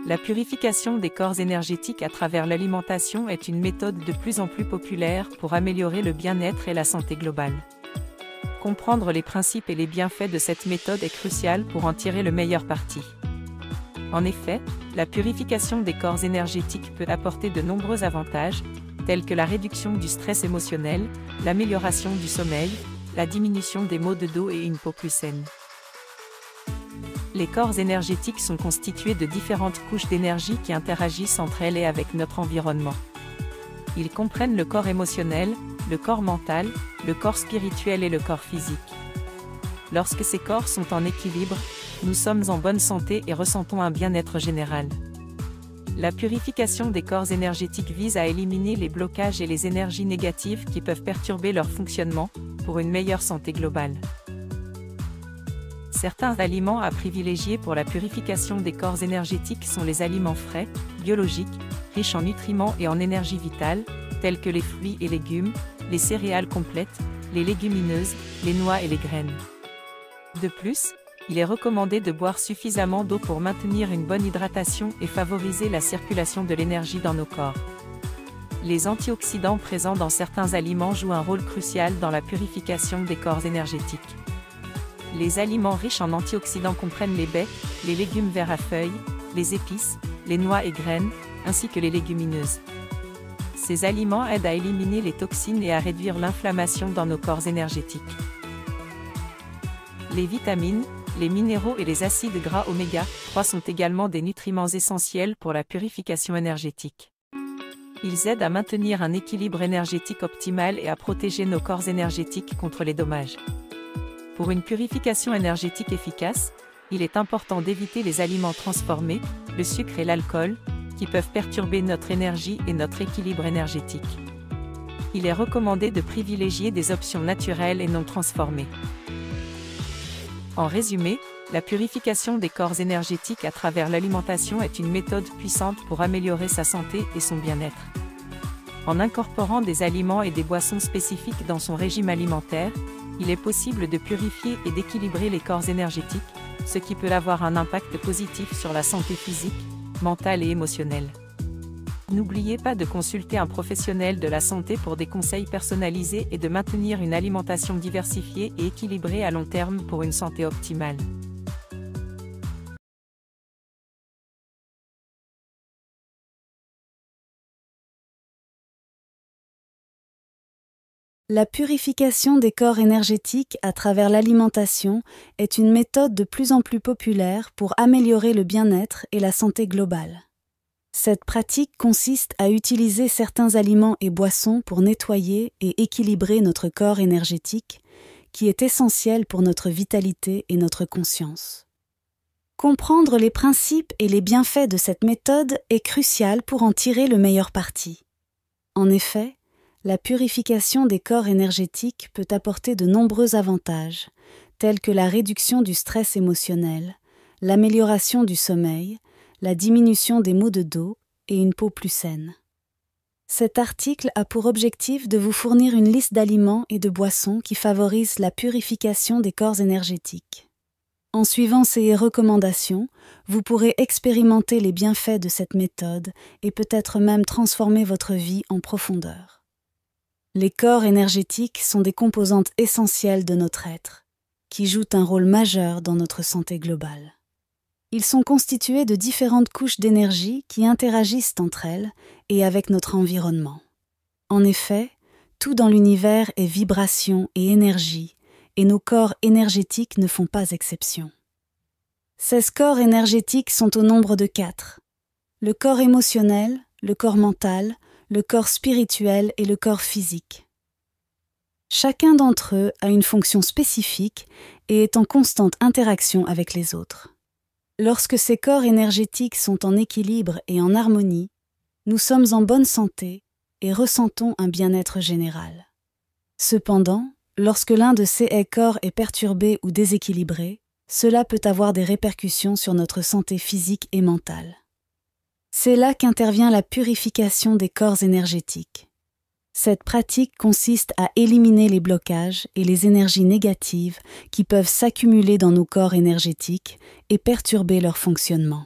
La purification des corps énergétiques à travers l'alimentation est une méthode de plus en plus populaire pour améliorer le bien-être et la santé globale. Comprendre les principes et les bienfaits de cette méthode est crucial pour en tirer le meilleur parti. En effet, la purification des corps énergétiques peut apporter de nombreux avantages, tels que la réduction du stress émotionnel, l'amélioration du sommeil, la diminution des maux de dos et une peau plus saine. Les corps énergétiques sont constitués de différentes couches d'énergie qui interagissent entre elles et avec notre environnement. Ils comprennent le corps émotionnel, le corps mental, le corps spirituel et le corps physique. Lorsque ces corps sont en équilibre, nous sommes en bonne santé et ressentons un bien-être général. La purification des corps énergétiques vise à éliminer les blocages et les énergies négatives qui peuvent perturber leur fonctionnement, pour une meilleure santé globale. Certains aliments à privilégier pour la purification des corps énergétiques sont les aliments frais, biologiques, riches en nutriments et en énergie vitale, tels que les fruits et légumes, les céréales complètes, les légumineuses, les noix et les graines. De plus, il est recommandé de boire suffisamment d'eau pour maintenir une bonne hydratation et favoriser la circulation de l'énergie dans nos corps. Les antioxydants présents dans certains aliments jouent un rôle crucial dans la purification des corps énergétiques. Les aliments riches en antioxydants comprennent les baies, les légumes verts à feuilles, les épices, les noix et graines, ainsi que les légumineuses. Ces aliments aident à éliminer les toxines et à réduire l'inflammation dans nos corps énergétiques. Les vitamines, les minéraux et les acides gras oméga 3 sont également des nutriments essentiels pour la purification énergétique. Ils aident à maintenir un équilibre énergétique optimal et à protéger nos corps énergétiques contre les dommages. Pour une purification énergétique efficace, il est important d'éviter les aliments transformés, le sucre et l'alcool, qui peuvent perturber notre énergie et notre équilibre énergétique. Il est recommandé de privilégier des options naturelles et non transformées. En résumé, la purification des corps énergétiques à travers l'alimentation est une méthode puissante pour améliorer sa santé et son bien-être. En incorporant des aliments et des boissons spécifiques dans son régime alimentaire, il est possible de purifier et d'équilibrer les corps énergétiques, ce qui peut avoir un impact positif sur la santé physique, mentale et émotionnelle. N'oubliez pas de consulter un professionnel de la santé pour des conseils personnalisés et de maintenir une alimentation diversifiée et équilibrée à long terme pour une santé optimale. La purification des corps énergétiques à travers l'alimentation est une méthode de plus en plus populaire pour améliorer le bien-être et la santé globale. Cette pratique consiste à utiliser certains aliments et boissons pour nettoyer et équilibrer notre corps énergétique, qui est essentiel pour notre vitalité et notre conscience. Comprendre les principes et les bienfaits de cette méthode est crucial pour en tirer le meilleur parti. En effet, la purification des corps énergétiques peut apporter de nombreux avantages, tels que la réduction du stress émotionnel, l'amélioration du sommeil, la diminution des maux de dos et une peau plus saine. Cet article a pour objectif de vous fournir une liste d'aliments et de boissons qui favorisent la purification des corps énergétiques. En suivant ces recommandations, vous pourrez expérimenter les bienfaits de cette méthode et peut-être même transformer votre vie en profondeur. Les corps énergétiques sont des composantes essentielles de notre être, qui jouent un rôle majeur dans notre santé globale. Ils sont constitués de différentes couches d'énergie qui interagissent entre elles et avec notre environnement. En effet, tout dans l'univers est vibration et énergie, et nos corps énergétiques ne font pas exception. Ces corps énergétiques sont au nombre de 4. Le corps émotionnel, le corps mental, le corps spirituel et le corps physique. Chacun d'entre eux a une fonction spécifique et est en constante interaction avec les autres. Lorsque ces corps énergétiques sont en équilibre et en harmonie, nous sommes en bonne santé et ressentons un bien-être général. Cependant, lorsque l'un de ces corps est perturbé ou déséquilibré, cela peut avoir des répercussions sur notre santé physique et mentale. C'est là qu'intervient la purification des corps énergétiques. Cette pratique consiste à éliminer les blocages et les énergies négatives qui peuvent s'accumuler dans nos corps énergétiques et perturber leur fonctionnement.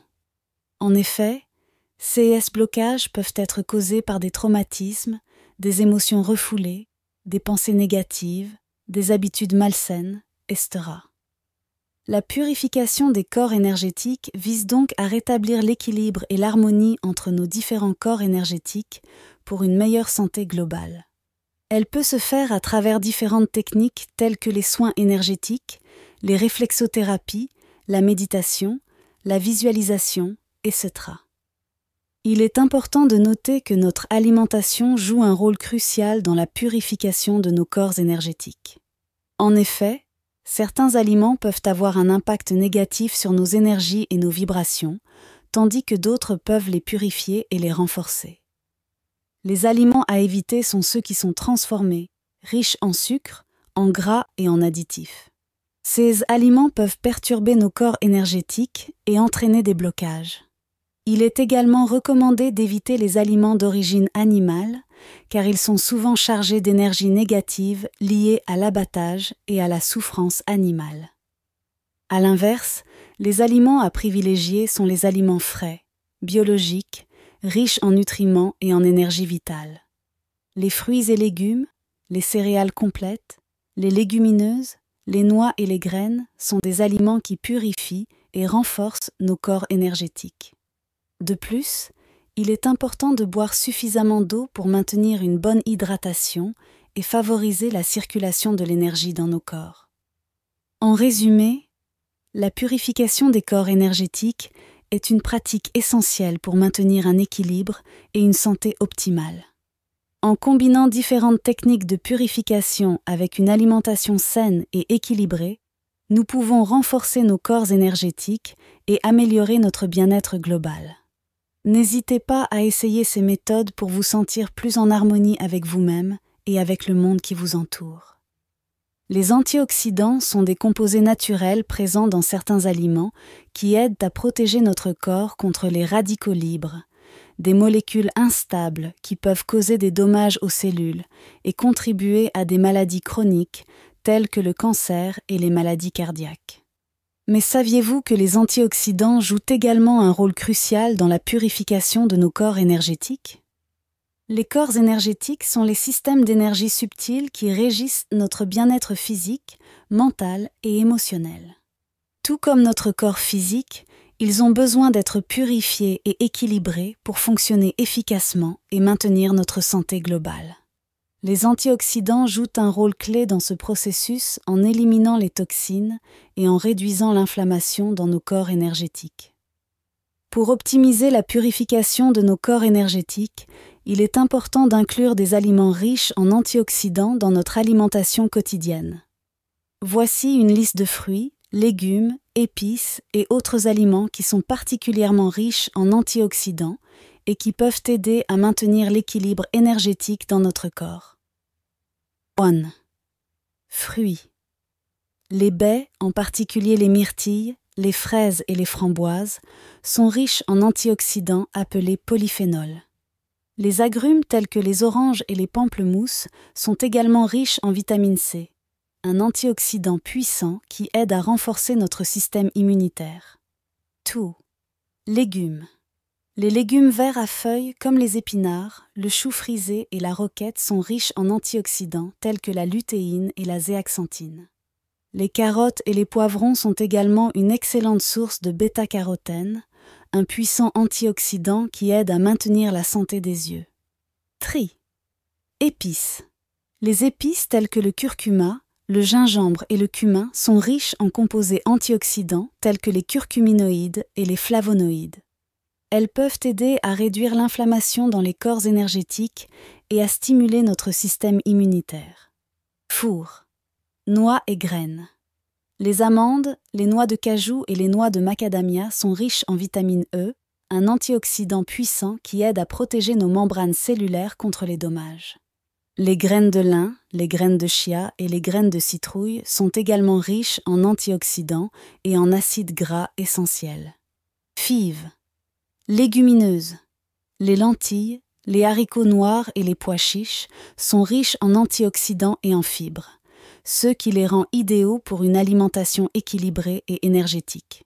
En effet, ces blocages peuvent être causés par des traumatismes, des émotions refoulées, des pensées négatives, des habitudes malsaines, etc. La purification des corps énergétiques vise donc à rétablir l'équilibre et l'harmonie entre nos différents corps énergétiques pour une meilleure santé globale. Elle peut se faire à travers différentes techniques telles que les soins énergétiques, les réflexothérapies, la méditation, la visualisation, etc. Il est important de noter que notre alimentation joue un rôle crucial dans la purification de nos corps énergétiques. En effet, certains aliments peuvent avoir un impact négatif sur nos énergies et nos vibrations, tandis que d'autres peuvent les purifier et les renforcer. Les aliments à éviter sont ceux qui sont transformés, riches en sucre, en gras et en additifs. Ces aliments peuvent perturber nos corps énergétiques et entraîner des blocages. Il est également recommandé d'éviter les aliments d'origine animale, car ils sont souvent chargés d'énergie négative liée à l'abattage et à la souffrance animale. À l'inverse, les aliments à privilégier sont les aliments frais, biologiques, riches en nutriments et en énergie vitale. Les fruits et légumes, les céréales complètes, les légumineuses, les noix et les graines sont des aliments qui purifient et renforcent nos corps énergétiques. De plus, il est important de boire suffisamment d'eau pour maintenir une bonne hydratation et favoriser la circulation de l'énergie dans nos corps. En résumé, la purification des corps énergétiques est une pratique essentielle pour maintenir un équilibre et une santé optimale. En combinant différentes techniques de purification avec une alimentation saine et équilibrée, nous pouvons renforcer nos corps énergétiques et améliorer notre bien-être global. N'hésitez pas à essayer ces méthodes pour vous sentir plus en harmonie avec vous-même et avec le monde qui vous entoure. Les antioxydants sont des composés naturels présents dans certains aliments qui aident à protéger notre corps contre les radicaux libres, des molécules instables qui peuvent causer des dommages aux cellules et contribuer à des maladies chroniques telles que le cancer et les maladies cardiaques. Mais saviez-vous que les antioxydants jouent également un rôle crucial dans la purification de nos corps énergétiques ? Les corps énergétiques sont les systèmes d'énergie subtils qui régissent notre bien-être physique, mental et émotionnel. Tout comme notre corps physique, ils ont besoin d'être purifiés et équilibrés pour fonctionner efficacement et maintenir notre santé globale. Les antioxydants jouent un rôle clé dans ce processus en éliminant les toxines et en réduisant l'inflammation dans nos corps énergétiques. Pour optimiser la purification de nos corps énergétiques, il est important d'inclure des aliments riches en antioxydants dans notre alimentation quotidienne. Voici une liste de fruits, légumes, épices et autres aliments qui sont particulièrement riches en antioxydants et qui peuvent aider à maintenir l'équilibre énergétique dans notre corps. 1. Fruits. Les baies, en particulier les myrtilles, les fraises et les framboises, sont riches en antioxydants appelés polyphénols. Les agrumes tels que les oranges et les pamplemousses sont également riches en vitamine C, un antioxydant puissant qui aide à renforcer notre système immunitaire. 2. Légumes. Les légumes verts à feuilles comme les épinards, le chou frisé et la roquette sont riches en antioxydants tels que la lutéine et la zéaxanthine. Les carottes et les poivrons sont également une excellente source de bêta-carotène, un puissant antioxydant qui aide à maintenir la santé des yeux. 3. Épices. Les épices telles que le curcuma, le gingembre et le cumin sont riches en composés antioxydants tels que les curcuminoïdes et les flavonoïdes. Elles peuvent aider à réduire l'inflammation dans les corps énergétiques et à stimuler notre système immunitaire. Four. Noix et graines. Les amandes, les noix de cajou et les noix de macadamia sont riches en vitamine E, un antioxydant puissant qui aide à protéger nos membranes cellulaires contre les dommages. Les graines de lin, les graines de chia et les graines de citrouille sont également riches en antioxydants et en acides gras essentiels. Fives. Légumineuses. Les lentilles, les haricots noirs et les pois chiches sont riches en antioxydants et en fibres, ce qui les rend idéaux pour une alimentation équilibrée et énergétique.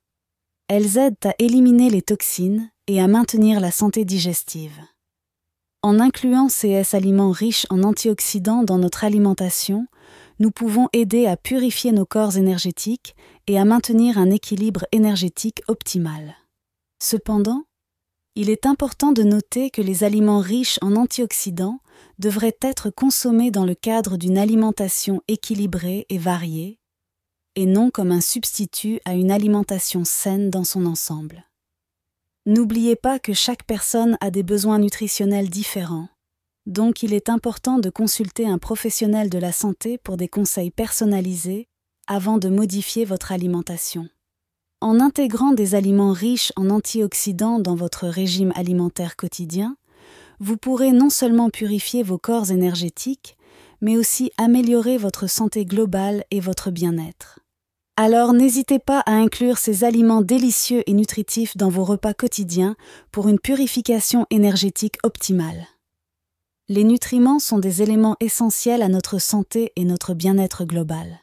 Elles aident à éliminer les toxines et à maintenir la santé digestive. En incluant ces aliments riches en antioxydants dans notre alimentation, nous pouvons aider à purifier nos corps énergétiques et à maintenir un équilibre énergétique optimal. Cependant, il est important de noter que les aliments riches en antioxydants devraient être consommés dans le cadre d'une alimentation équilibrée et variée, et non comme un substitut à une alimentation saine dans son ensemble. N'oubliez pas que chaque personne a des besoins nutritionnels différents, donc il est important de consulter un professionnel de la santé pour des conseils personnalisés avant de modifier votre alimentation. En intégrant des aliments riches en antioxydants dans votre régime alimentaire quotidien, vous pourrez non seulement purifier vos corps énergétiques, mais aussi améliorer votre santé globale et votre bien-être. Alors n'hésitez pas à inclure ces aliments délicieux et nutritifs dans vos repas quotidiens pour une purification énergétique optimale. Les nutriments sont des éléments essentiels à notre santé et notre bien-être global.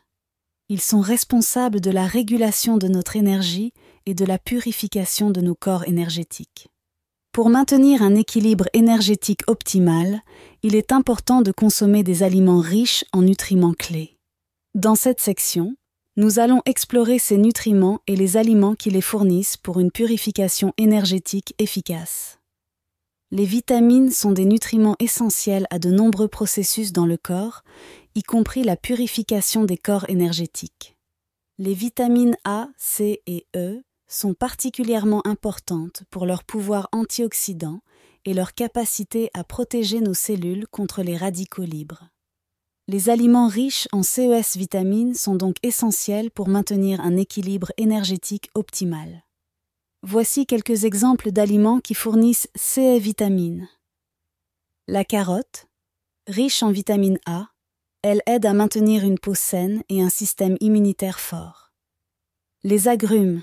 Ils sont responsables de la régulation de notre énergie et de la purification de nos corps énergétiques. Pour maintenir un équilibre énergétique optimal, il est important de consommer des aliments riches en nutriments clés. Dans cette section, nous allons explorer ces nutriments et les aliments qui les fournissent pour une purification énergétique efficace. Les vitamines sont des nutriments essentiels à de nombreux processus dans le corps, y compris la purification des corps énergétiques. Les vitamines A, C et E sont particulièrement importantes pour leur pouvoir antioxydant et leur capacité à protéger nos cellules contre les radicaux libres. Les aliments riches en CES-vitamines sont donc essentiels pour maintenir un équilibre énergétique optimal. Voici quelques exemples d'aliments qui fournissent ces vitamines. La carotte, riche en vitamine A, elle aide à maintenir une peau saine et un système immunitaire fort. Les agrumes,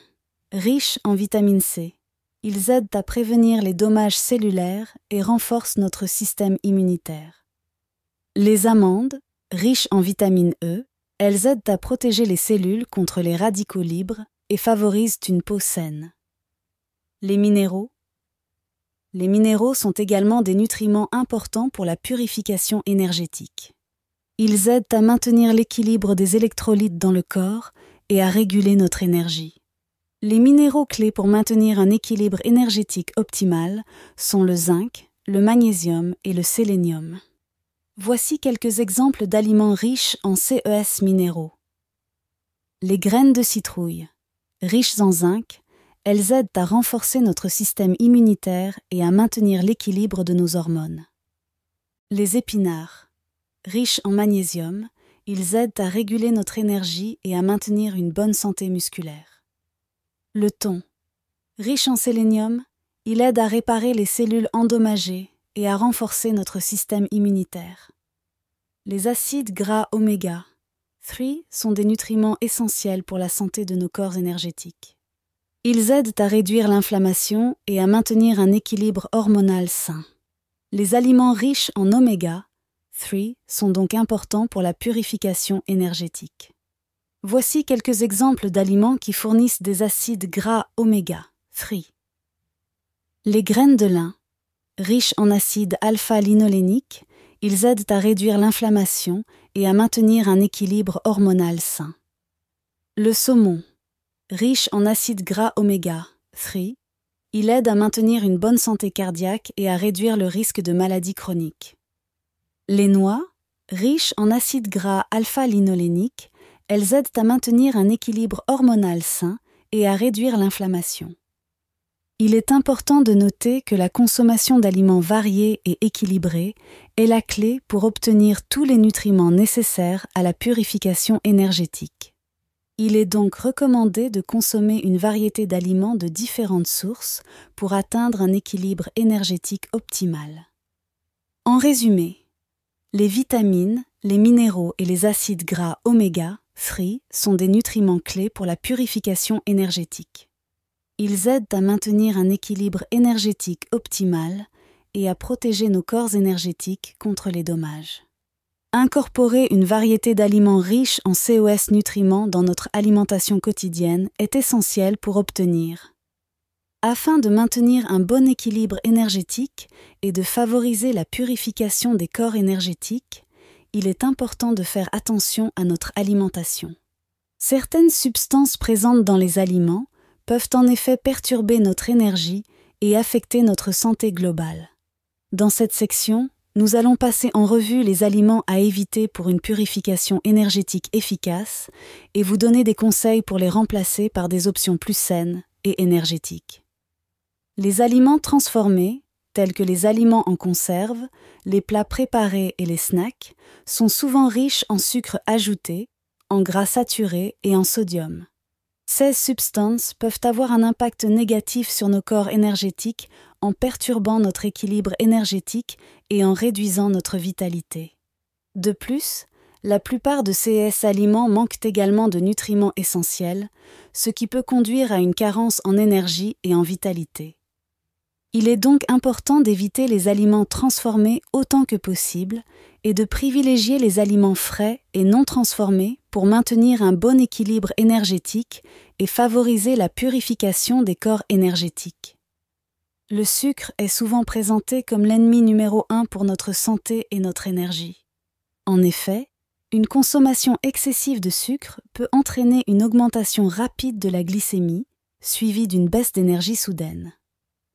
riches en vitamine C, ils aident à prévenir les dommages cellulaires et renforcent notre système immunitaire. Les amandes, riches en vitamine E, elles aident à protéger les cellules contre les radicaux libres et favorisent une peau saine. Les minéraux. Les minéraux sont également des nutriments importants pour la purification énergétique. Ils aident à maintenir l'équilibre des électrolytes dans le corps et à réguler notre énergie. Les minéraux clés pour maintenir un équilibre énergétique optimal sont le zinc, le magnésium et le sélénium. Voici quelques exemples d'aliments riches en CES minéraux. Les graines de citrouille, riches en zinc, elles aident à renforcer notre système immunitaire et à maintenir l'équilibre de nos hormones. Les épinards, riches en magnésium, ils aident à réguler notre énergie et à maintenir une bonne santé musculaire. Le thon, riche en sélénium, il aide à réparer les cellules endommagées et à renforcer notre système immunitaire. Les acides gras oméga 3 sont des nutriments essentiels pour la santé de nos corps énergétiques. Ils aident à réduire l'inflammation et à maintenir un équilibre hormonal sain. Les aliments riches en oméga 3 sont donc importants pour la purification énergétique. Voici quelques exemples d'aliments qui fournissent des acides gras oméga 3. Les graines de lin, riches en acide alpha-linolénique, ils aident à réduire l'inflammation et à maintenir un équilibre hormonal sain. Le saumon, riche en acides gras oméga 3, il aide à maintenir une bonne santé cardiaque et à réduire le risque de maladies chroniques. Les noix, riches en acides gras alpha-linolénique, elles aident à maintenir un équilibre hormonal sain et à réduire l'inflammation. Il est important de noter que la consommation d'aliments variés et équilibrés est la clé pour obtenir tous les nutriments nécessaires à la purification énergétique. Il est donc recommandé de consommer une variété d'aliments de différentes sources pour atteindre un équilibre énergétique optimal. En résumé, les vitamines, les minéraux et les acides gras oméga 3 sont des nutriments clés pour la purification énergétique. Ils aident à maintenir un équilibre énergétique optimal et à protéger nos corps énergétiques contre les dommages. Incorporer une variété d'aliments riches en COS nutriments dans notre alimentation quotidienne est essentiel pour obtenir. Afin de maintenir un bon équilibre énergétique et de favoriser la purification des corps énergétiques, il est important de faire attention à notre alimentation. Certaines substances présentes dans les aliments peuvent en effet perturber notre énergie et affecter notre santé globale. Dans cette section, nous allons passer en revue les aliments à éviter pour une purification énergétique efficace et vous donner des conseils pour les remplacer par des options plus saines et énergétiques. Les aliments transformés, tels que les aliments en conserve, les plats préparés et les snacks, sont souvent riches en sucre ajouté, en gras saturés et en sodium. Ces substances peuvent avoir un impact négatif sur nos corps énergétiques en perturbant notre équilibre énergétique et en réduisant notre vitalité. De plus, la plupart de ces aliments manquent également de nutriments essentiels, ce qui peut conduire à une carence en énergie et en vitalité. Il est donc important d'éviter les aliments transformés autant que possible et de privilégier les aliments frais et non transformés pour maintenir un bon équilibre énergétique et favoriser la purification des corps énergétiques. Le sucre est souvent présenté comme l'ennemi numéro 1 pour notre santé et notre énergie. En effet, une consommation excessive de sucre peut entraîner une augmentation rapide de la glycémie, suivie d'une baisse d'énergie soudaine.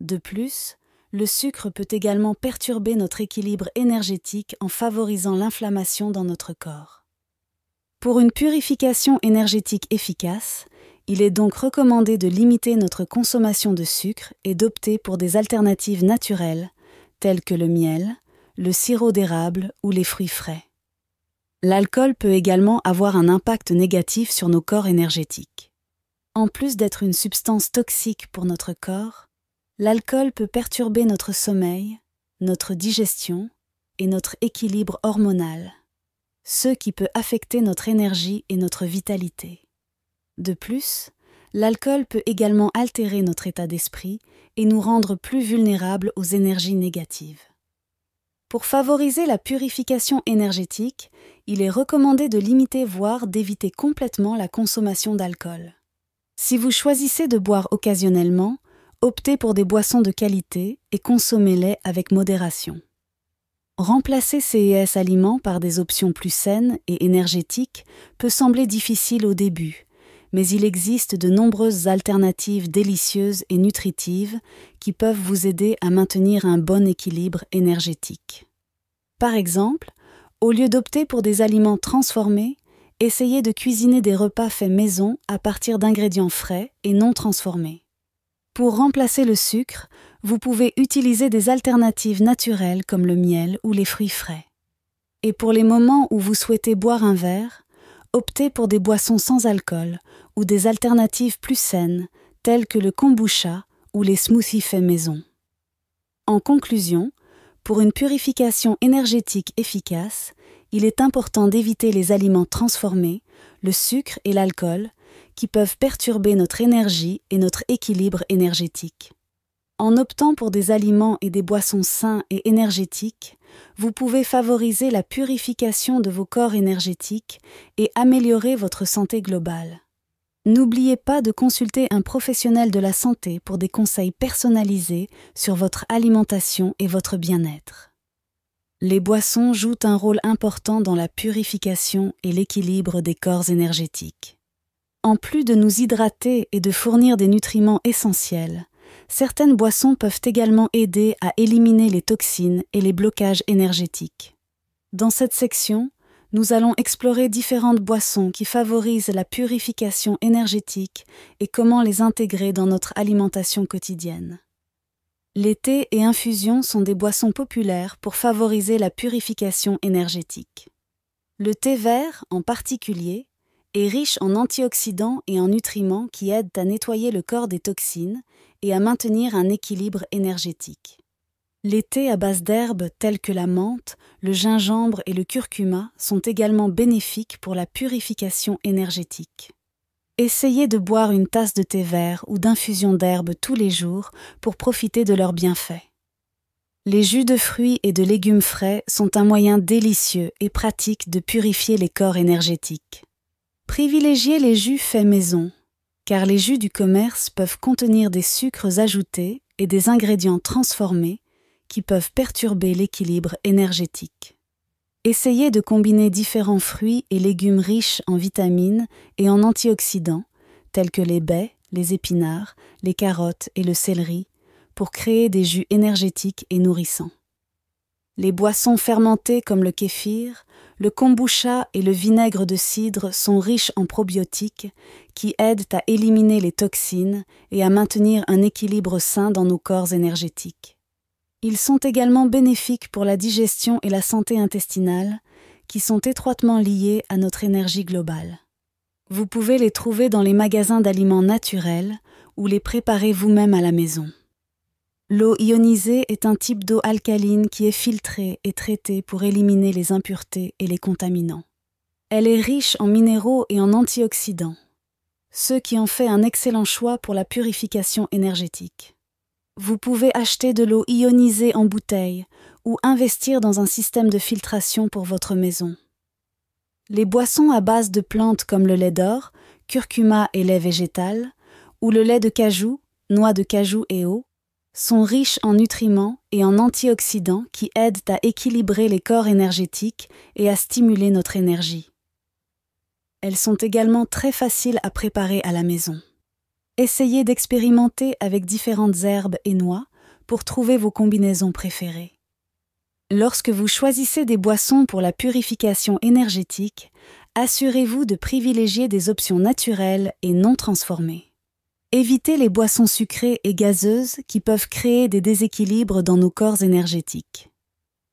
De plus, le sucre peut également perturber notre équilibre énergétique en favorisant l'inflammation dans notre corps. Pour une purification énergétique efficace, il est donc recommandé de limiter notre consommation de sucre et d'opter pour des alternatives naturelles, telles que le miel, le sirop d'érable ou les fruits frais. L'alcool peut également avoir un impact négatif sur nos corps énergétiques. En plus d'être une substance toxique pour notre corps, l'alcool peut perturber notre sommeil, notre digestion et notre équilibre hormonal, ce qui peut affecter notre énergie et notre vitalité. De plus, l'alcool peut également altérer notre état d'esprit et nous rendre plus vulnérables aux énergies négatives. Pour favoriser la purification énergétique, il est recommandé de limiter voire d'éviter complètement la consommation d'alcool. Si vous choisissez de boire occasionnellement, optez pour des boissons de qualité et consommez-les avec modération. Remplacer ces aliments par des options plus saines et énergétiques peut sembler difficile au début, mais il existe de nombreuses alternatives délicieuses et nutritives qui peuvent vous aider à maintenir un bon équilibre énergétique. Par exemple, au lieu d'opter pour des aliments transformés, essayez de cuisiner des repas faits maison à partir d'ingrédients frais et non transformés. Pour remplacer le sucre, vous pouvez utiliser des alternatives naturelles comme le miel ou les fruits frais. Et pour les moments où vous souhaitez boire un verre, optez pour des boissons sans alcool ou des alternatives plus saines telles que le kombucha ou les smoothies faits maison. En conclusion, pour une purification énergétique efficace, il est important d'éviter les aliments transformés, le sucre et l'alcool, qui peuvent perturber notre énergie et notre équilibre énergétique. En optant pour des aliments et des boissons sains et énergétiques, vous pouvez favoriser la purification de vos corps énergétiques et améliorer votre santé globale. N'oubliez pas de consulter un professionnel de la santé pour des conseils personnalisés sur votre alimentation et votre bien-être. Les boissons jouent un rôle important dans la purification et l'équilibre des corps énergétiques. En plus de nous hydrater et de fournir des nutriments essentiels, certaines boissons peuvent également aider à éliminer les toxines et les blocages énergétiques. Dans cette section, nous allons explorer différentes boissons qui favorisent la purification énergétique et comment les intégrer dans notre alimentation quotidienne. Les thés et infusions sont des boissons populaires pour favoriser la purification énergétique. Le thé vert, en particulier, est riche en antioxydants et en nutriments qui aident à nettoyer le corps des toxines et à maintenir un équilibre énergétique. Les thés à base d'herbes telles que la menthe, le gingembre et le curcuma sont également bénéfiques pour la purification énergétique. Essayez de boire une tasse de thé vert ou d'infusion d'herbes tous les jours pour profiter de leurs bienfaits. Les jus de fruits et de légumes frais sont un moyen délicieux et pratique de purifier les corps énergétiques. Privilégiez les jus faits maison, car les jus du commerce peuvent contenir des sucres ajoutés et des ingrédients transformés qui peuvent perturber l'équilibre énergétique. Essayez de combiner différents fruits et légumes riches en vitamines et en antioxydants, tels que les baies, les épinards, les carottes et le céleri, pour créer des jus énergétiques et nourrissants. Les boissons fermentées comme le kéfir, le kombucha et le vinaigre de cidre sont riches en probiotiques qui aident à éliminer les toxines et à maintenir un équilibre sain dans nos corps énergétiques. Ils sont également bénéfiques pour la digestion et la santé intestinale, qui sont étroitement liées à notre énergie globale. Vous pouvez les trouver dans les magasins d'aliments naturels ou les préparer vous-même à la maison. L'eau ionisée est un type d'eau alcaline qui est filtrée et traitée pour éliminer les impuretés et les contaminants. Elle est riche en minéraux et en antioxydants, ce qui en fait un excellent choix pour la purification énergétique. Vous pouvez acheter de l'eau ionisée en bouteille ou investir dans un système de filtration pour votre maison. Les boissons à base de plantes comme le lait d'or, curcuma et lait végétal, ou le lait de cajou, noix de cajou et eau, sont riches en nutriments et en antioxydants qui aident à équilibrer les corps énergétiques et à stimuler notre énergie. Elles sont également très faciles à préparer à la maison. Essayez d'expérimenter avec différentes herbes et noix pour trouver vos combinaisons préférées. Lorsque vous choisissez des boissons pour la purification énergétique, assurez-vous de privilégier des options naturelles et non transformées. Évitez les boissons sucrées et gazeuses qui peuvent créer des déséquilibres dans nos corps énergétiques.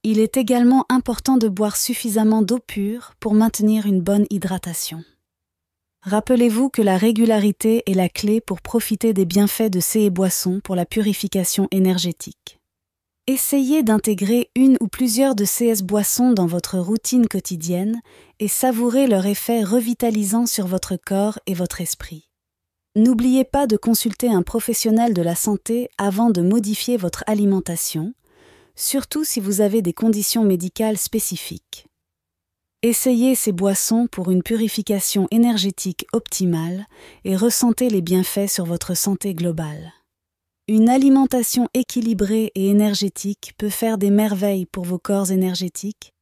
Il est également important de boire suffisamment d'eau pure pour maintenir une bonne hydratation. Rappelez-vous que la régularité est la clé pour profiter des bienfaits de ces boissons pour la purification énergétique. Essayez d'intégrer une ou plusieurs de ces boissons dans votre routine quotidienne et savourez leur effet revitalisant sur votre corps et votre esprit. N'oubliez pas de consulter un professionnel de la santé avant de modifier votre alimentation, surtout si vous avez des conditions médicales spécifiques. Essayez ces boissons pour une purification énergétique optimale et ressentez les bienfaits sur votre santé globale. Une alimentation équilibrée et énergétique peut faire des merveilles pour vos corps énergétiques,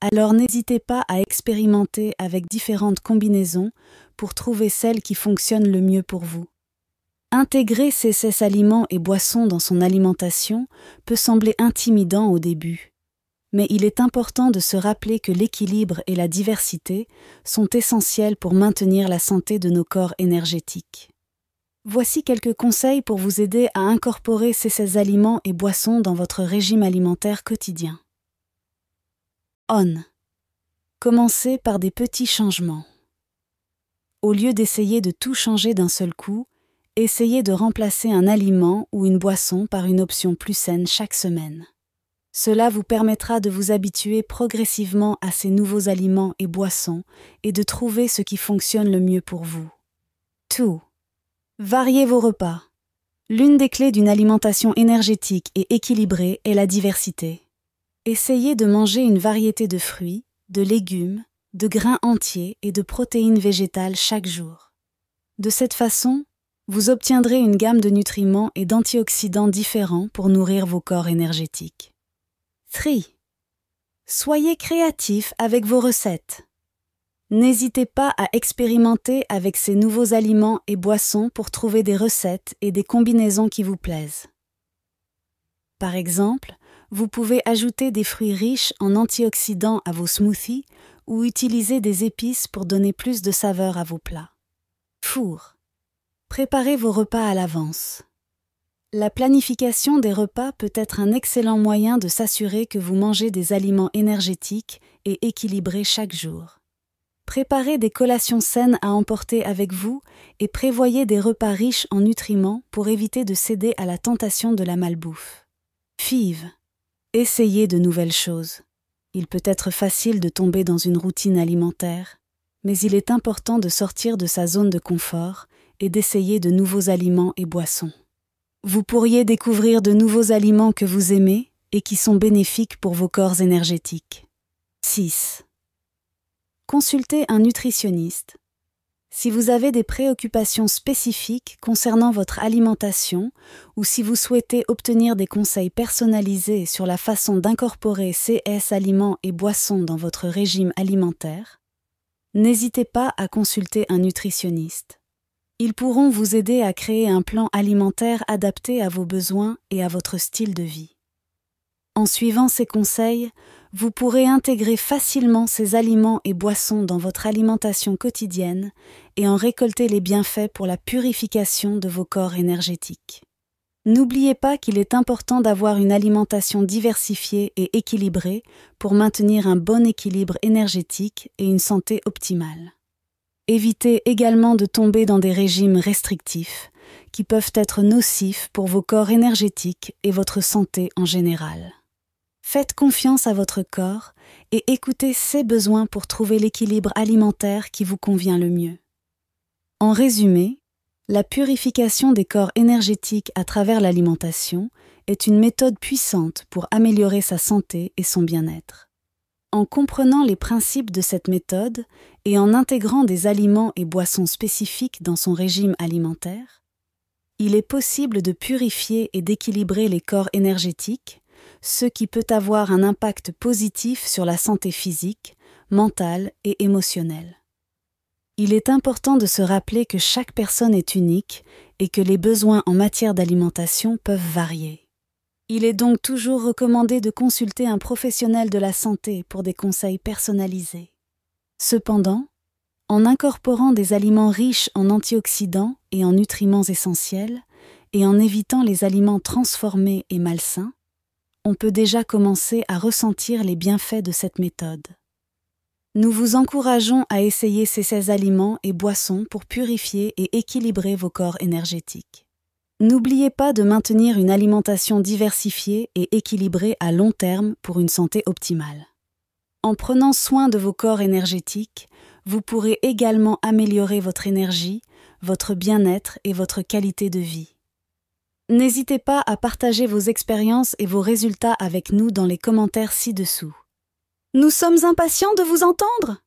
alors n'hésitez pas à expérimenter avec différentes combinaisons pour trouver celle qui fonctionne le mieux pour vous. Intégrer ces aliments et boissons dans son alimentation peut sembler intimidant au début, mais il est important de se rappeler que l'équilibre et la diversité sont essentiels pour maintenir la santé de nos corps énergétiques. Voici quelques conseils pour vous aider à incorporer ces aliments et boissons dans votre régime alimentaire quotidien. Commencez par des petits changements. Au lieu d'essayer de tout changer d'un seul coup, essayez de remplacer un aliment ou une boisson par une option plus saine chaque semaine. Cela vous permettra de vous habituer progressivement à ces nouveaux aliments et boissons et de trouver ce qui fonctionne le mieux pour vous. 2. Variez vos repas. L'une des clés d'une alimentation énergétique et équilibrée est la diversité. Essayez de manger une variété de fruits, de légumes, de grains entiers et de protéines végétales chaque jour. De cette façon, vous obtiendrez une gamme de nutriments et d'antioxydants différents pour nourrir vos corps énergétiques. 3. Soyez créatif avec vos recettes. N'hésitez pas à expérimenter avec ces nouveaux aliments et boissons pour trouver des recettes et des combinaisons qui vous plaisent. Par exemple, vous pouvez ajouter des fruits riches en antioxydants à vos smoothies ou utiliser des épices pour donner plus de saveur à vos plats. Four. Préparez vos repas à l'avance. La planification des repas peut être un excellent moyen de s'assurer que vous mangez des aliments énergétiques et équilibrés chaque jour. Préparez des collations saines à emporter avec vous et prévoyez des repas riches en nutriments pour éviter de céder à la tentation de la malbouffe. 5. Essayez de nouvelles choses. Il peut être facile de tomber dans une routine alimentaire, mais il est important de sortir de sa zone de confort et d'essayer de nouveaux aliments et boissons. Vous pourriez découvrir de nouveaux aliments que vous aimez et qui sont bénéfiques pour vos corps énergétiques. 6. Consultez un nutritionniste. Si vous avez des préoccupations spécifiques concernant votre alimentation ou si vous souhaitez obtenir des conseils personnalisés sur la façon d'incorporer CS aliments et boissons dans votre régime alimentaire, n'hésitez pas à consulter un nutritionniste. Ils pourront vous aider à créer un plan alimentaire adapté à vos besoins et à votre style de vie. En suivant ces conseils, vous pourrez intégrer facilement ces aliments et boissons dans votre alimentation quotidienne et en récolter les bienfaits pour la purification de vos corps énergétiques. N'oubliez pas qu'il est important d'avoir une alimentation diversifiée et équilibrée pour maintenir un bon équilibre énergétique et une santé optimale. Évitez également de tomber dans des régimes restrictifs qui peuvent être nocifs pour vos corps énergétiques et votre santé en général. Faites confiance à votre corps et écoutez ses besoins pour trouver l'équilibre alimentaire qui vous convient le mieux. En résumé, la purification des corps énergétiques à travers l'alimentation est une méthode puissante pour améliorer sa santé et son bien-être. En comprenant les principes de cette méthode et en intégrant des aliments et boissons spécifiques dans son régime alimentaire, il est possible de purifier et d'équilibrer les corps énergétiques, ce qui peut avoir un impact positif sur la santé physique, mentale et émotionnelle. Il est important de se rappeler que chaque personne est unique et que les besoins en matière d'alimentation peuvent varier. Il est donc toujours recommandé de consulter un professionnel de la santé pour des conseils personnalisés. Cependant, en incorporant des aliments riches en antioxydants et en nutriments essentiels, et en évitant les aliments transformés et malsains, on peut déjà commencer à ressentir les bienfaits de cette méthode. Nous vous encourageons à essayer ces 16 aliments et boissons pour purifier et équilibrer vos corps énergétiques. N'oubliez pas de maintenir une alimentation diversifiée et équilibrée à long terme pour une santé optimale. En prenant soin de vos corps énergétiques, vous pourrez également améliorer votre énergie, votre bien-être et votre qualité de vie. N'hésitez pas à partager vos expériences et vos résultats avec nous dans les commentaires ci-dessous. Nous sommes impatients de vous entendre!